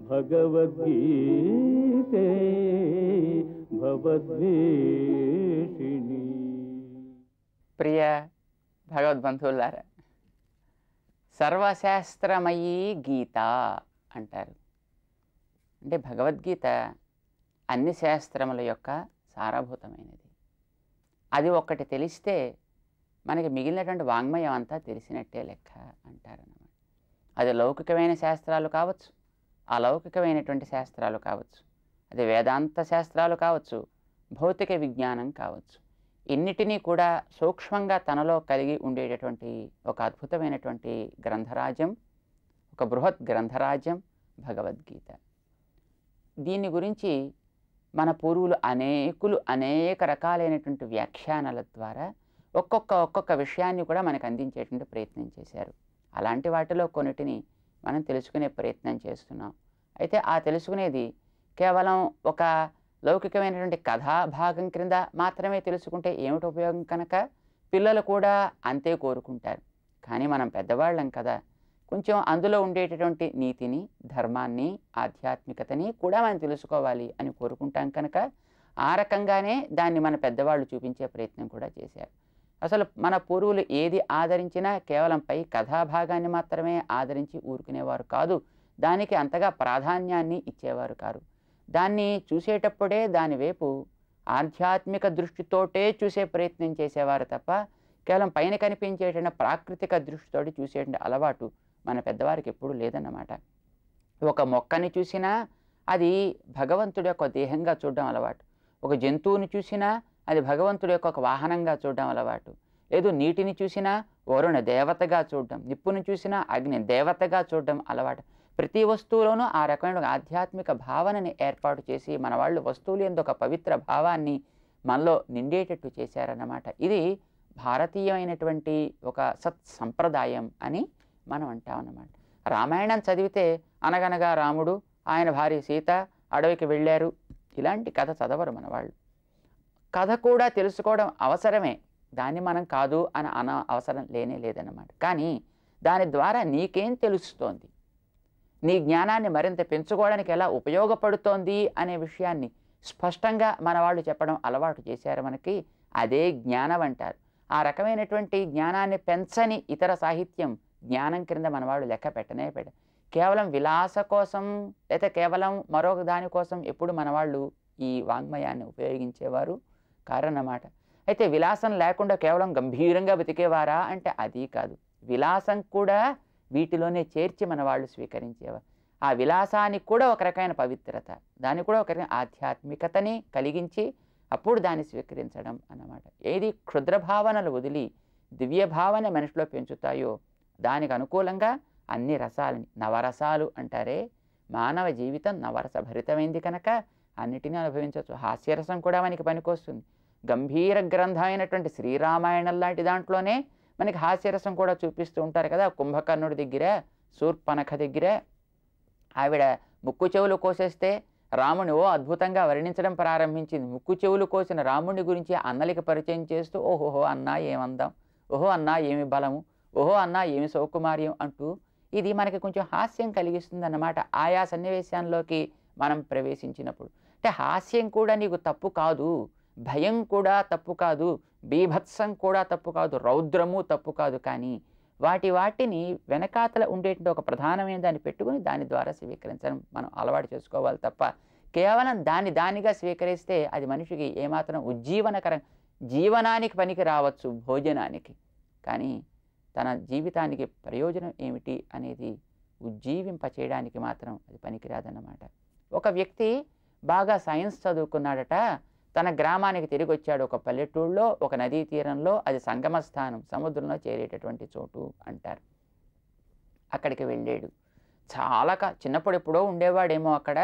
భగవద్గీతే భవద్వేషిణి. ప్రియ భగవద్బంధువులారా, సర్వశాస్త్రమయీ గీత అంటారు. అంటే భగవద్గీత అన్ని శాస్త్రముల యొక్క సారభూతమైనది. అది ఒక్కటి తెలిస్తే మనకి మిగిలినటువంటి వాంగ్మయం అంతా తెలిసినట్టే లెక్క అంటారన్నమాట. అది లౌకికమైన శాస్త్రాలు కావచ్చు, అలౌకికమైనటువంటి శాస్త్రాలు కావచ్చు, అది వేదాంత శాస్త్రాలు కావచ్చు, భౌతిక విజ్ఞానం కావచ్చు. ఇన్నిటినీ కూడా సూక్ష్మంగా తనలో కలిగి ఉండేటటువంటి ఒక అద్భుతమైనటువంటి గ్రంథరాజ్యం, ఒక బృహత్ గ్రంథరాజ్యం భగవద్గీత. దీని గురించి మన పూర్వులు అనేక రకాలైనటువంటి వ్యాఖ్యానాల ద్వారా ఒక్కొక్క విషయాన్ని కూడా మనకు అందించేటువంటి ప్రయత్నం చేశారు. అలాంటి వాటిలో కొన్నిటిని మనం తెలుసుకునే ప్రయత్నం చేస్తున్నాం. అయితే ఆ తెలుసుకునేది కేవలం ఒక లౌకికమైనటువంటి కథాభాగం క్రింద మాత్రమే తెలుసుకుంటే ఏమిటి ఉపయోగం కనుక పిల్లలు కూడా అంతే కోరుకుంటారు. కానీ మనం పెద్దవాళ్ళం కదా, కొంచెం అందులో ఉండేటటువంటి నీతిని, ధర్మాన్ని, ఆధ్యాత్మికతని కూడా మనం తెలుసుకోవాలి అని కోరుకుంటాం కనుక ఆ రకంగానే దాన్ని మన పెద్దవాళ్ళు చూపించే ప్రయత్నం కూడా చేశారు. అసలు మన పూర్వులు ఏది ఆదరించినా కేవలం పై కథాభాగాన్ని మాత్రమే ఆదరించి ఊరుకునేవారు కాదు, దానికి అంతగా ప్రాధాన్యాన్ని ఇచ్చేవారు కాదు. దాన్ని చూసేటప్పుడే దాని వైపు ఆధ్యాత్మిక దృష్టితోటే చూసే ప్రయత్నం చేసేవారు తప్ప కేవలం పైన కనిపించేటువంటి ప్రాకృతిక దృష్టితోటి చూసేటువంటి అలవాటు మన పెద్దవారికి ఎప్పుడూ లేదన్నమాట. ఒక మొక్కని చూసినా అది భగవంతుడి యొక్క దేహంగా చూడడం అలవాటు, ఒక జంతువుని చూసినా అది భగవంతుడి యొక్క ఒక వాహనంగా చూడడం అలవాటు, లేదు నీటిని చూసినా వరుణ దేవతగా చూడడం, నిప్పుని చూసినా అగ్ని దేవతగా చూడడం అలవాటు. ప్రతి వస్తువులోనూ ఆ రకమైన ఆధ్యాత్మిక భావనని ఏర్పాటు చేసి మన వాళ్ళు వస్తువులు యందు ఒక పవిత్ర భావాన్ని మనలో నిండేటట్టు చేశారన్నమాట. ఇది భారతీయమైనటువంటి ఒక సత్ సంప్రదాయం అని మనం అంటామన్నమాట. రామాయణం చదివితే అనగనగా రాముడు, ఆయన భార్య సీత అడవికి వెళ్ళారు, ఇలాంటి కథ చదవరు మన వాళ్ళు. కథ కూడా తెలుసుకోవడం అవసరమే, దాన్ని మనం కాదు అని అవసరం లేదన్నమాట. కానీ దాని ద్వారా నీకేం తెలుస్తోంది, నీ జ్ఞానాన్ని మరింత పెంచుకోవడానికి ఎలా ఉపయోగపడుతోంది అనే విషయాన్ని స్పష్టంగా మన వాళ్ళు చెప్పడం అలవాటు చేశారు మనకి. అదే జ్ఞానం అంటారు. ఆ రకమైనటువంటి జ్ఞానాన్ని పెంచని ఇతర సాహిత్యం జ్ఞానం క్రింద మన వాళ్ళు లెక్క పెట్టనే కేవలం విలాస కోసం లేదా కేవలం మరొక దానికోసం ఎప్పుడు మన వాళ్ళు ఈ వాంగ్మయాన్ని ఉపయోగించేవారు కారన్నమాట. అయితే విలాసం లేకుండా కేవలం గంభీరంగా బతికేవారా అంటే అది కాదు. విలాసం కూడా వీటిలోనే చేర్చి మన వాళ్ళు స్వీకరించేవారు. ఆ విలాసానికి కూడా ఒక రకమైన పవిత్రత, దానికి కూడా ఒక రకమైన ఆధ్యాత్మికతని కలిగించి అప్పుడు దాన్ని స్వీకరించడం అన్నమాట. ఏది క్షుద్ర భావనలు వదిలి దివ్య భావన మనిషిలో పెంచుతాయో దానికి అనుకూలంగా అన్ని రసాలని, నవరసాలు అంటారే, మానవ జీవితం నవరస భరితమైంది కనుక అన్నిటినీ అనుభవించవచ్చు. హాస్యరసం కూడా మనకి పనికొస్తుంది. గంభీర గ్రంథమైనటువంటి శ్రీరామాయణం లాంటి దాంట్లోనే మనకి హాస్యరసం కూడా చూపిస్తూ ఉంటారు కదా. కుంభకర్ణుడి దగ్గర, శూర్పణఖ దగ్గర ఆవిడ ముక్కు చెవులు కోసేస్తే రాముని అద్భుతంగా వర్ణించడం ప్రారంభించింది. ముక్కు చెవులు కోసిన రాముని గురించి అన్నలకి పరిచయం చేస్తూ ఓహోహో అన్నా ఏమందాం, ఓహో అన్నా ఏమి బలము, ఓహో అన్నా ఏమి సౌకుమార్యం అంటూ ఇది మనకి కొంచెం హాస్యం కలిగిస్తుంది అన్నమాట ఆయా సన్నివేశాల్లోకి మనం ప్రవేశించినప్పుడు. అంటే హాస్యం కూడా నీకు తప్పు కాదు, భయం కూడా తప్పు కాదు, బీభత్సం కూడా తప్పు కాదు, రౌద్రము తప్పు కాదు. కానీ వాటిని వెనకాతల ఉండేటువంటి ఒక ప్రధానమైన దాన్ని పెట్టుకుని దాని ద్వారా స్వీకరించడం మనం అలవాటు చేసుకోవాలి తప్ప కేవలం దానిగా స్వీకరిస్తే అది మనిషికి ఏమాత్రం ఉజ్జీవనకరం, జీవనానికి పనికి రావచ్చు, భోజనానికి, కానీ తన జీవితానికి ప్రయోజనం ఏమిటి అనేది ఉజ్జీవింపచేయడానికి మాత్రం అది పనికిరాదన్నమాట. ఒక వ్యక్తి బాగా సైన్స్ చదువుకున్నాడట, తన గ్రామానికి తిరిగి వచ్చాడు. ఒక పల్లెటూళ్ళలో ఒక నదీ తీరంలో, అది సంగమ స్థానం, సముద్రంలో చేరేటటువంటి చోటు అంటారు. అక్కడికి వెళ్ళాడు. చాలా చిన్నప్పుడు ఎప్పుడో ఉండేవాడేమో అక్కడ,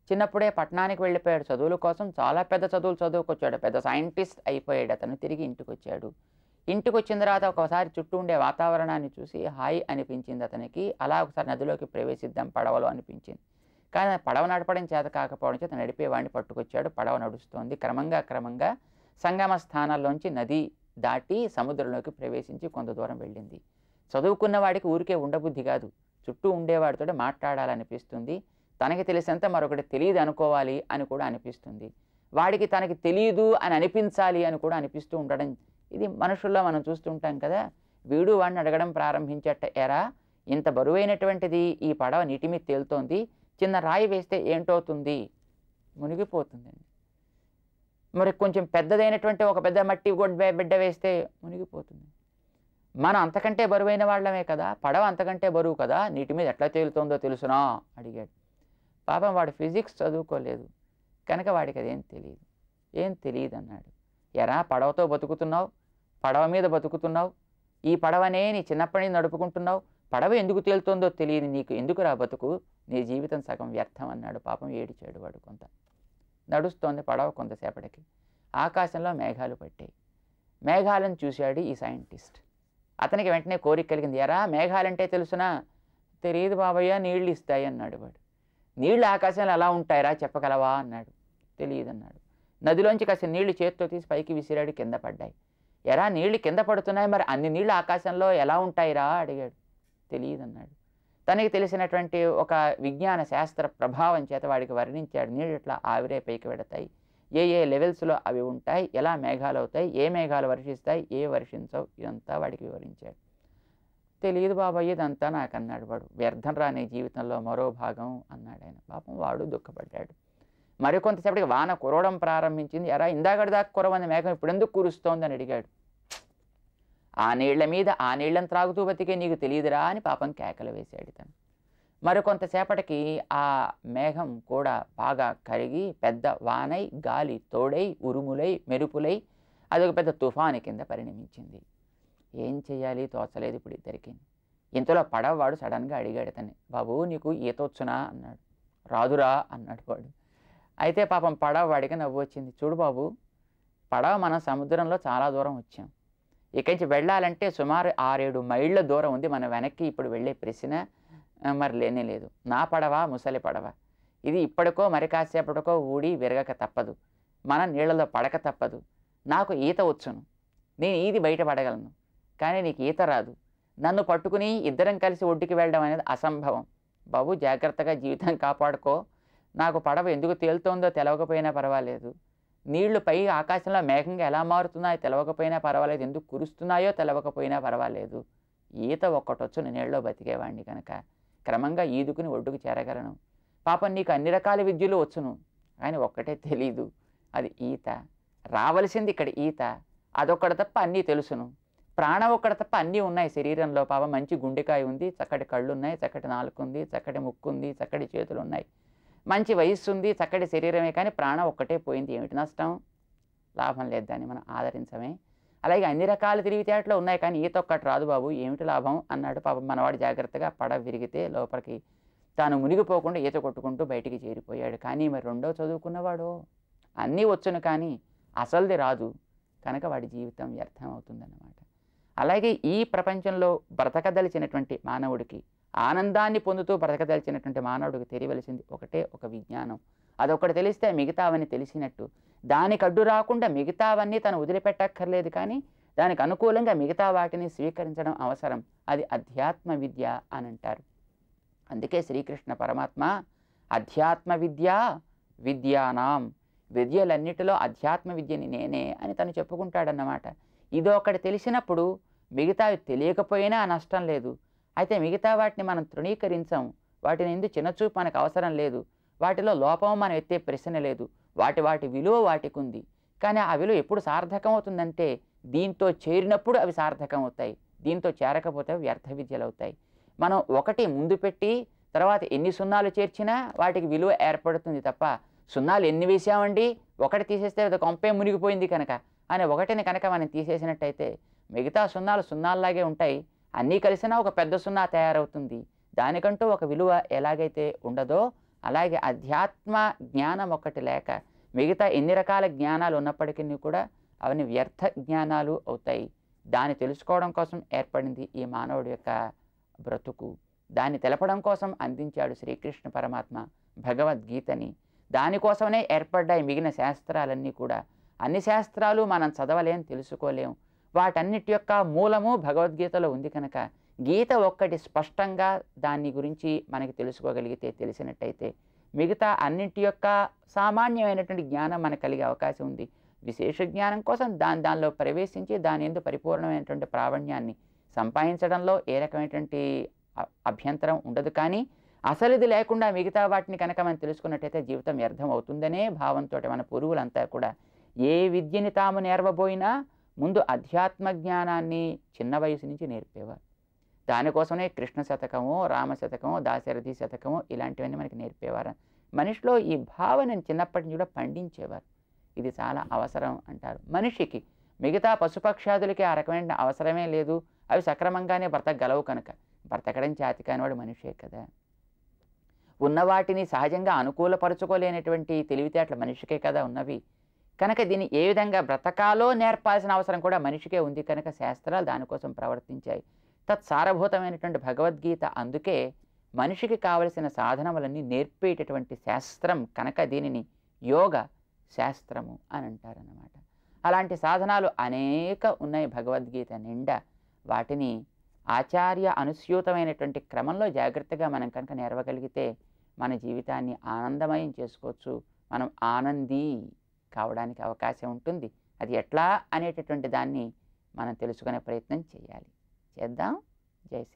చిన్నప్పుడే పట్టణానికి వెళ్ళిపోయాడు చదువుల కోసం. చాలా పెద్ద చదువులు చదువుకొచ్చాడు, పెద్ద సైంటిస్ట్ అయిపోయాడు అతను. తిరిగి ఇంటికి వచ్చాడు. ఇంటికి వచ్చిన తర్వాత ఒకసారి చుట్టూ ఉండే వాతావరణాన్ని చూసి హాయి అనిపించింది అతనికి. అలా ఒకసారి నదిలోకి ప్రవేశిద్దాం పడవలో అనిపించింది. కానీ పడవ నడపడం చేత కాకపోవడం చేత నడిపేవాడిని పట్టుకొచ్చాడు. పడవ నడుస్తోంది. క్రమంగా సంగమ స్థానాల్లోంచి నది దాటి సముద్రంలోకి ప్రవేశించి కొంత దూరం వెళ్ళింది. చదువుకున్న వాడికి ఊరికే ఉండబుద్ధి కాదు, చుట్టూ ఉండేవాడితో మాట్లాడాలనిపిస్తుంది. తనకి తెలిసినంత మరొకటి తెలియదు అనుకోవాలి అని కూడా అనిపిస్తుంది. వాడికి తనకి తెలియదు అని అనిపించాలి అని కూడా అనిపిస్తూ ఉండడం, ఇది మనుషుల్లో మనం చూస్తుంటాం కదా. వీడు వాడిని అడగడం ప్రారంభించట, ఎరా ఇంత బరువైనటువంటిది ఈ పడవ నీటి మీద తేలుతోంది, చిన్న రాయి వేస్తే ఏంటవుతుంది? మునిగిపోతుందండి. మరి కొంచెం పెద్దదైనటువంటి ఒక పెద్ద మట్టి బిడ్డ వేస్తే మునిగిపోతుంది. మనం అంతకంటే బరువైన వాళ్ళమే కదా, పడవ అంతకంటే బరువు కదా, నీటి మీద ఎట్లా తేలుతోందో తెలుసునా అడిగాడు. పాపం వాడు ఫిజిక్స్ చదువుకోలేదు కనుక వాడికి అదేం తెలియదు. ఏం తెలియదు అన్నాడు. ఎరా పడవతో బతుకుతున్నావు, పడవ మీద బతుకుతున్నావు, ఈ పడవనే నీ చిన్నప్పటి నుంచి నడుపుకుంటున్నావు, పడవ ఎందుకు తేలుతోందో తెలియదు నీకు, ఎందుకు రా బతుకు, నీ జీవితం సగం వ్యర్థం అన్నాడు. పాపం ఏడిచాడు వాడు. కొంత నడుస్తోంది పడవ. కొంతసేపటికి ఆకాశంలో మేఘాలు పట్టాయి. మేఘాలను చూశాడు ఈ సైంటిస్ట్. అతనికి వెంటనే కోరిక కలిగింది. ఎరా మేఘాలంటే తెలుసునా? తెలియదు బాబయ్య, నీళ్ళు ఇస్తాయి అన్నాడు వాడు. నీళ్ళు ఆకాశంలో ఎలా ఉంటాయిరా చెప్పగలవా అన్నాడు. తెలియదు అన్నాడు. నదిలోంచి కాస్త నీళ్లు చేత్తో తీసి పైకి విసిరాడు, కింద పడ్డాయి. ఎరా నీళ్లు కింద పడుతున్నాయి, మరి అన్ని నీళ్ళు ఆకాశంలో ఎలా ఉంటాయిరా అడిగాడు. తెలియదు అన్నాడు. తనకి తెలిసినటువంటి ఒక విజ్ఞాన శాస్త్ర ప్రభావం చేత వాడికి వర్ణించాడు. నీళ్ళు ఇట్లా ఆవిరే పైకి పెడతాయి, ఏ ఏ లెవెల్స్లో అవి ఉంటాయి, ఎలా మేఘాలు అవుతాయి, ఏ మేఘాలు వర్షిస్తాయి, ఏ వర్షించవు, ఇదంతా వాడికి వివరించాడు. తెలియదు బాబాయ్ ఇదంతా నాకు అన్నాడు వాడు. వ్యర్థం రాని జీవితంలో మరో భాగం అన్నాడు ఆయన. పాపం వాడు దుఃఖపడ్డాడు. మరికొంతసేపటికి వాన కురవడం ప్రారంభించింది. ఎరా ఇందాకటి దాకా కురవంది మేఘం ఇప్పుడు ఎందుకు కురుస్తోంది అని అడిగాడు. ఆ నీళ్ల మీద ఆ నీళ్లను త్రాగుతూ బతికే నీకు తెలియదురా అని పాపం కేకలు వేశాడు తను. మరికొంతసేపటికి ఆ మేఘం కూడా బాగా కరిగి పెద్ద వానై, గాలి తోడై, ఉరుములై, మెరుపులై అదొక పెద్ద తుఫాను కింద పరిణమించింది. ఏం చెయ్యాలి తోచలేదు ఇప్పుడు ఇద్దరికి. ఇంతలో పడవవాడు సడన్గా అడిగాడు అతన్ని, బాబు నీకు ఈత వచ్చునా అన్నాడు. రాదురా అన్నాడు వాడు. అయితే పాపం పడవవాడికి నవ్వు వచ్చింది. చూడు బాబు, పడవ మనం సముద్రంలో చాలా దూరం వచ్చాం, ఇక్కడి నుంచి వెళ్ళాలంటే సుమారు 6-7 మైళ్ళ దూరం ఉంది. మనం వెనక్కి ఇప్పుడు వెళ్ళే ప్రశ్న మరి లేనే లేదు. నా పడవ ముసలి పడవ, ఇది ఇప్పటికో మరి కాసేపటికో ఊడి విరగక తప్పదు, మన నీళ్ళలో పడక తప్పదు. నాకు ఈత వచ్చును, నేను ఈది బయటపడగలను, కానీ నీకు ఈత రాదు. నన్ను పట్టుకుని ఇద్దరం కలిసి ఒడ్డుకి వెళ్ళడం అనేది అసంభవం. బాబు జాగ్రత్తగా జీవితం కాపాడుకో, నాకు పడవ ఎందుకు తేలుతోందో తెలవకపోయినా పర్వాలేదు, నీళ్లు పై ఆకాశంలో మేఘంగా ఎలా మారుతున్నాయో తెలవకపోయినా పర్వాలేదు, ఎందుకు కురుస్తున్నాయో తెలవకపోయినా పర్వాలేదు, ఈత ఒక్కటొచ్చు నీళ్ళలో బతికేవాడిని కనుక క్రమంగా ఈదుకుని ఒడ్డుకు చేరగలను. పాపం నీకు అన్ని రకాల విద్యలు వచ్చును, కానీ ఒక్కటే తెలీదు, అది ఈత. రావలసింది ఇక్కడ ఈత, అదొక్కటి తప్ప అన్నీ తెలుసును. ప్రాణం ఒక్కటి తప్ప అన్నీ ఉన్నాయి శరీరంలో. పాపం మంచి గుండెకాయ ఉంది, చక్కటి కళ్ళు ఉన్నాయి, చక్కటి నాలుక ఉంది, చక్కటి ముక్కు ఉంది, చక్కటి చేతులు ఉన్నాయి, మంచి వయస్సు ఉంది, చక్కటి శరీరమే, కానీ ప్రాణం ఒక్కటే పోయింది, ఏమిటి నష్టం? లాభం లేదు, దాన్ని మనం ఆదరించమే. అలాగే అన్ని రకాల తెలివితేటలు ఉన్నాయి, కానీ ఈత ఒక్కటి రాదు బాబు, ఏమిటి లాభం అన్నాడు. పాపం మనవాడు జాగ్రత్తగా పడవ విరిగితే లోపలికి తాను మునిగిపోకుండా ఈత కొట్టుకుంటూ బయటికి చేరిపోయాడు. కానీ మరి రెండో చదువుకున్నవాడు అన్నీ వచ్చును కానీ అసలుది రాదు కనుక వాడి జీవితం వ్యర్థం అవుతుందన్నమాట. అలాగే ఈ ప్రపంచంలో బ్రతకదలిచినటువంటి మానవుడికి, ఆనందాన్ని పొందుతూ బ్రతకదలిచినటువంటి మానవుడికి తెలియవలసింది ఒకటే ఒక విజ్ఞానం. అదొకటి తెలిస్తే మిగతావన్నీ తెలిసినట్టు. దానికి అడ్డు రాకుండా మిగతావన్నీ తను వదిలిపెట్టక్కర్లేదు, కానీ దానికి అనుకూలంగా మిగతా వాటిని స్వీకరించడం అవసరం. అది అధ్యాత్మ విద్య అని అంటారు. అందుకే శ్రీకృష్ణ పరమాత్మ అధ్యాత్మ విద్య విద్యానాం, విద్యలన్నిటిలో అధ్యాత్మ విద్యని నేనే అని తను చెప్పుకుంటాడన్నమాట. ఇదొకటి తెలిసినప్పుడు మిగతావి తెలియకపోయినా నష్టం లేదు. అయితే మిగతా వాటిని మనం తృణీకరించాం, వాటిని ఎందుకు చిన్నచూపు మనకు అవసరం లేదు, వాటిలో లోపం మనం ఎత్తే ప్రశ్న లేదు, వాటి విలువ వాటికి ఉంది. కానీ ఆ విలువ ఎప్పుడు సార్థకం అవుతుందంటే దీంతో చేరినప్పుడు అవి సార్థకం అవుతాయి, దీంతో చేరకపోతే వ్యర్థ విద్యలు అవుతాయి. మనం ఒకటి ముందు పెట్టి తర్వాత ఎన్ని సున్నాలు చేర్చినా వాటికి విలువ ఏర్పడుతుంది తప్ప, సున్నాలు ఎన్ని వేసామండి ఒకటి తీసేస్తే అది కొంపే మునిగిపోయింది కనుక అని ఒకటిని కనుక మనం తీసేసినట్టయితే మిగతా సున్నాలు సున్నాల్లాగే ఉంటాయి, అన్నీ కలిసినా ఒక పెద్ద సున్నా తయారవుతుంది. దానికంటూ ఒక విలువ ఎలాగైతే ఉండదో అలాగే అధ్యాత్మ జ్ఞానం ఒక్కటి లేక మిగతా ఎన్ని రకాల జ్ఞానాలు ఉన్నప్పటికీ కూడా అవన్నీ వ్యర్థ జ్ఞానాలు అవుతాయి. దాన్ని తెలుసుకోవడం కోసం ఏర్పడింది ఈ మానవుడి యొక్క బ్రతుకు. దాన్ని తెలపడం కోసం అందించాడు శ్రీకృష్ణ పరమాత్మ భగవద్గీతని. దానికోసమే ఏర్పడ్డాయి మిగిలిన శాస్త్రాలన్నీ కూడా. అన్ని శాస్త్రాలు మనం చదవలేం, తెలుసుకోలేం. వాటన్నిటి యొక్క మూలము భగవద్గీతలో ఉంది కనుక గీత ఒక్కటి స్పష్టంగా దాని గురించి మనకి తెలుసుకోగలిగితే, తెలిసినట్టయితే మిగతా అన్నింటి యొక్క సామాన్యమైనటువంటి జ్ఞానం మనకు కలిగే అవకాశం ఉంది. విశేష జ్ఞానం కోసం దానిలో ప్రవేశించి దాని యందు పరిపూర్ణమైనటువంటి ప్రావీణ్యాన్ని సంపాదించడంలో ఏ రకమైనటువంటి అభ్యంతరం ఉండదు. కానీ అసలు ఇది లేకుండా మిగతా వాటిని కనుక మనం తెలుసుకున్నట్టయితే జీవితం వ్యర్థం అవుతుందనే భావంతో మన పూర్వులంతా కూడా ఏ విద్యని తాము నేర్వబోయినా ముందు అధ్యాత్మ జ్ఞానాన్ని చిన్న వయసు నుంచి నేర్పేవారు. దానికోసమే కృష్ణ శతకము, రామ శతకము, దాశరథి శతకము ఇలాంటివన్నీ మనకి నేర్పేవారు. మనిషిలో ఈ భావనను చిన్నప్పటి నుంచి కూడా పండించేవారు. ఇది చాలా అవసరం అంటారు మనిషికి. మిగతా పశుపక్షాదులకి ఆ రకమైన అవసరమే లేదు, అవి సక్రమంగానే బ్రతకగలవు కనుక. బ్రతకడం చేతి కానివాడు మనిషే కదా. ఉన్న వాటిని సహజంగా అనుకూలపరుచుకోలేనటువంటి తెలివితేటలు మనిషికే కదా ఉన్నవి. కనుక దీన్ని ఏ విధంగా బ్రతకాలో నేర్పాల్సిన అవసరం కూడా మనిషికే ఉంది కనుక శాస్త్రాలు దానికోసం ప్రవర్తించాయి. తత్సారభూతమైనటువంటి భగవద్గీత అందుకే మనిషికి కావలసిన సాధనములన్నీ నేర్పేటటువంటి శాస్త్రం కనుక దీనిని యోగ శాస్త్రము అని అంటారన్నమాట. అలాంటి సాధనాలు అనేక ఉన్నాయి భగవద్గీత నిండా. వాటిని ఆచార్య అనుస్యూతమైనటువంటి క్రమంలో జాగ్రత్తగా మనం కనుక నేర్వగలిగితే మన జీవితాన్ని ఆనందమయం చేసుకోవచ్చు. మనం ఆనందీ కావడానికి అవకాశం ఉంటుంది. అది ఎట్లా అనేటటువంటి దాన్ని మనం తెలుసుకునే ప్రయత్నం చేయాలి. చేద్దాం. జై శ్రీ